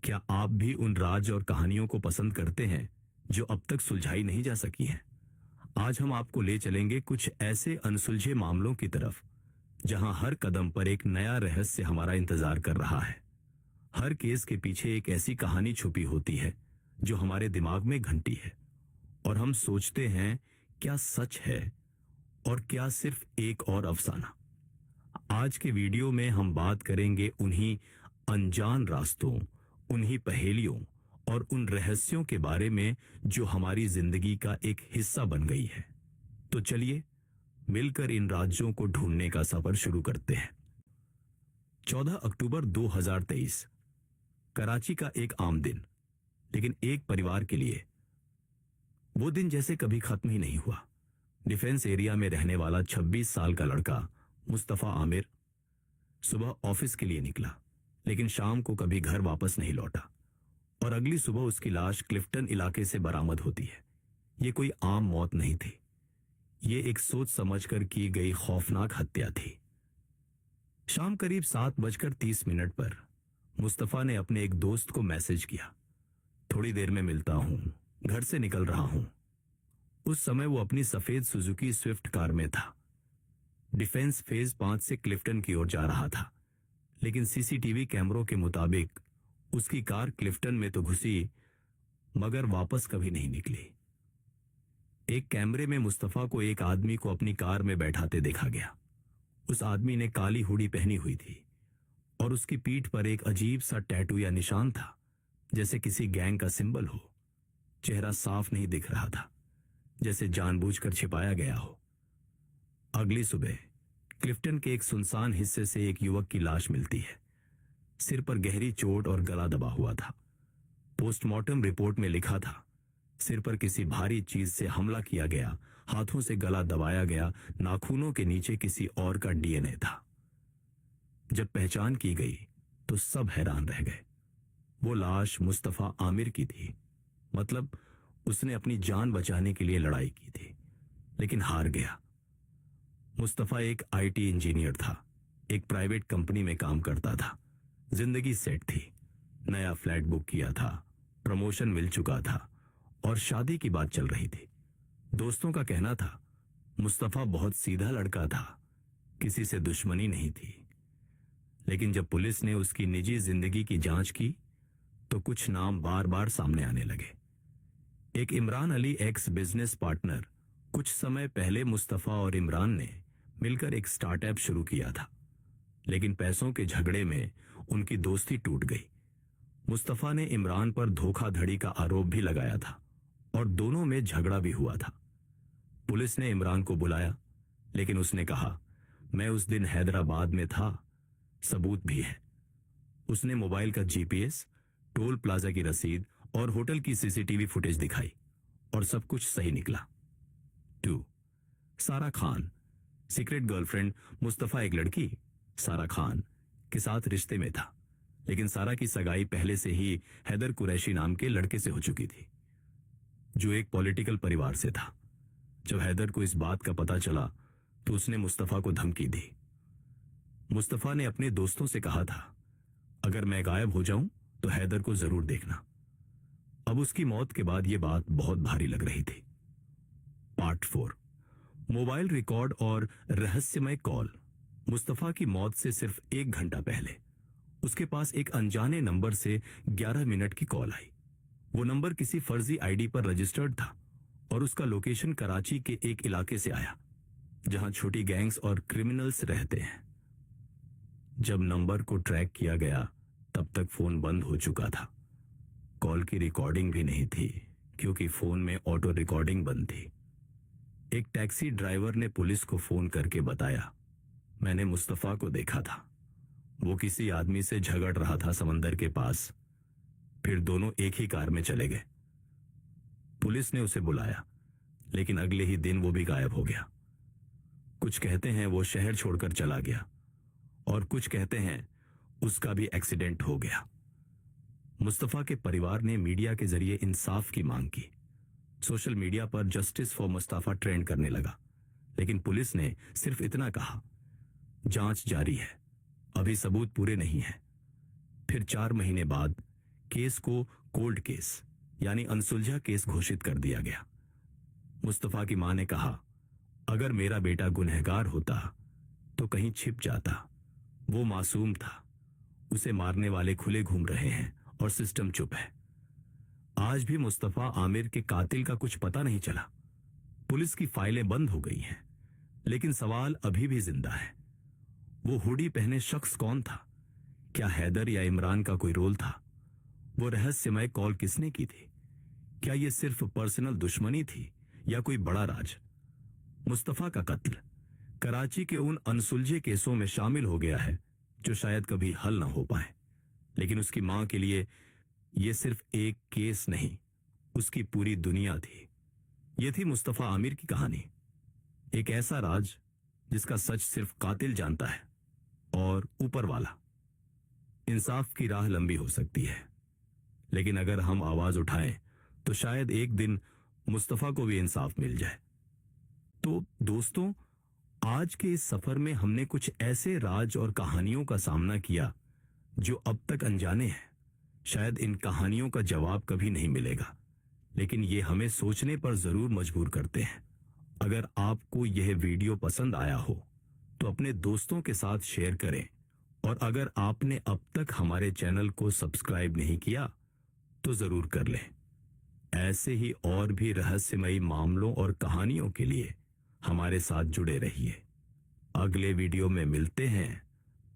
क्या आप भी उन राज और कहानियों को पसंद करते हैं जो अब तक सुलझाई नहीं जा सकी हैं? आज हम आपको ले चलेंगे कुछ ऐसे अनसुलझे मामलों की तरफ जहां हर कदम पर एक नया रहस्य हमारा इंतजार कर रहा है। हर केस के पीछे एक ऐसी कहानी छुपी होती है जो हमारे दिमाग में घंटी है और हम सोचते हैं क्या सच है और क्या सिर्फ एक और अफसाना। आज के वीडियो में हम बात करेंगे उन्हीं अनजान रास्तों, उन्हीं पहेलियों और उन रहस्यों के बारे में जो हमारी जिंदगी का एक हिस्सा बन गई है। तो चलिए मिलकर इन राज्यों को ढूंढने का सफर शुरू करते हैं। 14 अक्टूबर 2023, कराची का एक आम दिन, लेकिन एक परिवार के लिए वो दिन जैसे कभी खत्म ही नहीं हुआ। डिफेंस एरिया में रहने वाला 26 साल का लड़का मुस्तफा आमिर सुबह ऑफिस के लिए निकला, लेकिन शाम को कभी घर वापस नहीं लौटा और अगली सुबह उसकी लाश क्लिफ्टन इलाके से बरामद होती है। ये कोई आम मौत नहीं थी, ये एक सोच समझकर की गई खौफनाक हत्या थी। शाम करीब 7:30 पर मुस्तफा ने अपने एक दोस्त को मैसेज किया, थोड़ी देर में मिलता हूं, घर से निकल रहा हूं। उस समय वो अपनी सफेद सुजुकी स्विफ्ट कार में था। डिफेंस फेज 5 से क्लिफ्टन की ओर जा रहा था, लेकिन सीसीटीवी कैमरों के मुताबिक उसकी कार क्लिफ्टन में तो घुसी मगर वापस कभी नहीं निकली। एक कैमरे में मुस्तफा को एक आदमी को अपनी कार में बैठाते देखा गया। उस आदमी ने काली हुडी पहनी हुई थी और उसकी पीठ पर एक अजीब सा टैटू या निशान था, जैसे किसी गैंग का सिंबल हो। चेहरा साफ नहीं दिख रहा था, जैसे जानबूझकर छिपाया गया हो। अगली सुबह क्लिफ्टन के एक सुनसान हिस्से से एक युवक की लाश मिलती है। सिर पर गहरी चोट और गला दबा हुआ था। पोस्टमार्टम रिपोर्ट में लिखा था, सिर पर किसी भारी चीज से हमला किया गया, हाथों से गला दबाया गया, नाखूनों के नीचे किसी और का डीएनए था। जब पहचान की गई तो सब हैरान रह गए। वो लाश मुस्तफा आमिर की थी, मतलब उसने अपनी जान बचाने के लिए लड़ाई की थी, लेकिन हार गया। मुस्तफा एक आईटी इंजीनियर था, एक प्राइवेट कंपनी में काम करता था। जिंदगी सेट थी, नया फ्लैट बुक किया था, प्रमोशन मिल चुका था और शादी की बात चल रही थी। दोस्तों का कहना था मुस्तफा बहुत सीधा लड़का था, किसी से दुश्मनी नहीं थी। लेकिन जब पुलिस ने उसकी निजी जिंदगी की जांच की तो कुछ नाम बार बार सामने आने लगे। एक Imran Ali x business partner, कुछ समय पहले मुस्तफा और इमरान ने मिलकर एक स्टार्टअप शुरू किया था, लेकिन पैसों के झगड़े में उनकी दोस्ती टूट गई। मुस्तफा ने इमरान पर धोखाधड़ी का आरोप भी लगाया था और दोनों में झगड़ा भी हुआ था। पुलिस ने इमरान को बुलाया, लेकिन उसने कहा, मैं उस दिन हैदराबाद में था, सबूत भी है। उसने मोबाइल का जीपीएस, टोल प्लाजा की रसीद और होटल की सीसीटीवी फुटेज दिखाई और सब कुछ सही निकला। 2. सारा खान, सीक्रेट गर्लफ्रेंड मुस्तफा एक लड़की सारा खान के साथ रिश्ते में था, लेकिन सारा की सगाई पहले से ही हैदर कुरैशी नाम के लड़के से हो चुकी थी, जो एक पॉलिटिकल परिवार से था। जब हैदर को इस बात का पता चला तो उसने मुस्तफा को धमकी दी। मुस्तफा ने अपने दोस्तों से कहा था, अगर मैं गायब हो जाऊं तो हैदर को जरूर देखना। अब उसकी मौत के बाद यह बात बहुत भारी लग रही थी। पार्ट 4, मोबाइल रिकॉर्ड और रहस्यमय कॉल। मुस्तफा की मौत से सिर्फ 1 घंटा पहले उसके पास एक अनजाने नंबर से 11 मिनट की कॉल आई। वो नंबर किसी फर्जी आईडी पर रजिस्टर्ड था और उसका लोकेशन कराची के एक इलाके से आया जहां छोटी गैंग्स और क्रिमिनल्स रहते हैं। जब नंबर को ट्रैक किया गया तब तक फोन बंद हो चुका था। कॉल की रिकॉर्डिंग भी नहीं थी क्योंकि फोन में ऑटो रिकॉर्डिंग बंद थी। एक टैक्सी ड्राइवर ने पुलिस को फोन करके बताया, मैंने मुस्तफा को देखा था, वो किसी आदमी से झगड़ रहा था समंदर के पास। फिर दोनों एक ही कार में चले गए। पुलिस ने उसे बुलाया, लेकिन अगले ही दिन वो भी गायब हो गया। कुछ कहते हैं वो शहर छोड़कर चला गया और कुछ कहते हैं उसका भी एक्सीडेंट हो गया। मुस्तफा के परिवार ने मीडिया के जरिए इंसाफ की मांग की। सोशल मीडिया पर जस्टिस फॉर मुस्तफा ट्रेंड करने लगा, लेकिन पुलिस ने सिर्फ इतना कहा, जांच जारी है, अभी सबूत पूरे नहीं है। फिर 4 महीने बाद केस को कोल्ड केस यानी अनसुलझा केस घोषित कर दिया गया। मुस्तफा की मां ने कहा, अगर मेरा बेटा गुनहगार होता तो कहीं छिप जाता। वो मासूम था, उसे मारने वाले खुले घूम रहे हैं और सिस्टम चुप है। आज भी मुस्तफा आमिर के कातिल का कुछ पता नहीं चला। पुलिस की फाइलें बंद हो गई हैं, लेकिन सवाल अभी भी जिंदा है। वो हुडी पहने शख्स कौन था? क्या हैदर या इमरान का कोई रोल था? वो रहस्यमय कॉल किसने की थी? क्या ये सिर्फ पर्सनल दुश्मनी थी या कोई बड़ा राज? मुस्तफा का कत्ल कराची के उन अनसुलझे केसों में शामिल हो गया है जो शायद कभी हल ना हो पाए, लेकिन उसकी मां के लिए यह सिर्फ एक केस नहीं, उसकी पूरी दुनिया थी। यह थी मुस्तफा आमिर की कहानी, एक ऐसा राज जिसका सच सिर्फ कातिल जानता है और ऊपर वाला। इंसाफ की राह लंबी हो सकती है, लेकिन अगर हम आवाज उठाएं तो शायद एक दिन मुस्तफा को भी इंसाफ मिल जाए। तो दोस्तों, आज के इस सफर में हमने कुछ ऐसे राज और कहानियों का सामना किया जो अब तक अनजाने हैं। शायद इन कहानियों का जवाब कभी नहीं मिलेगा, लेकिन ये हमें सोचने पर जरूर मजबूर करते हैं। अगर आपको यह वीडियो पसंद आया हो तो अपने दोस्तों के साथ शेयर करें, और अगर आपने अब तक हमारे चैनल को सब्सक्राइब नहीं किया तो जरूर कर लें। ऐसे ही और भी रहस्यमयी मामलों और कहानियों के लिए हमारे साथ जुड़े रहिए। अगले वीडियो में मिलते हैं,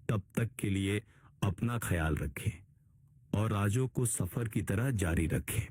तब तक के लिए अपना ख्याल रखें और राजों को सफर की तरह जारी रखें।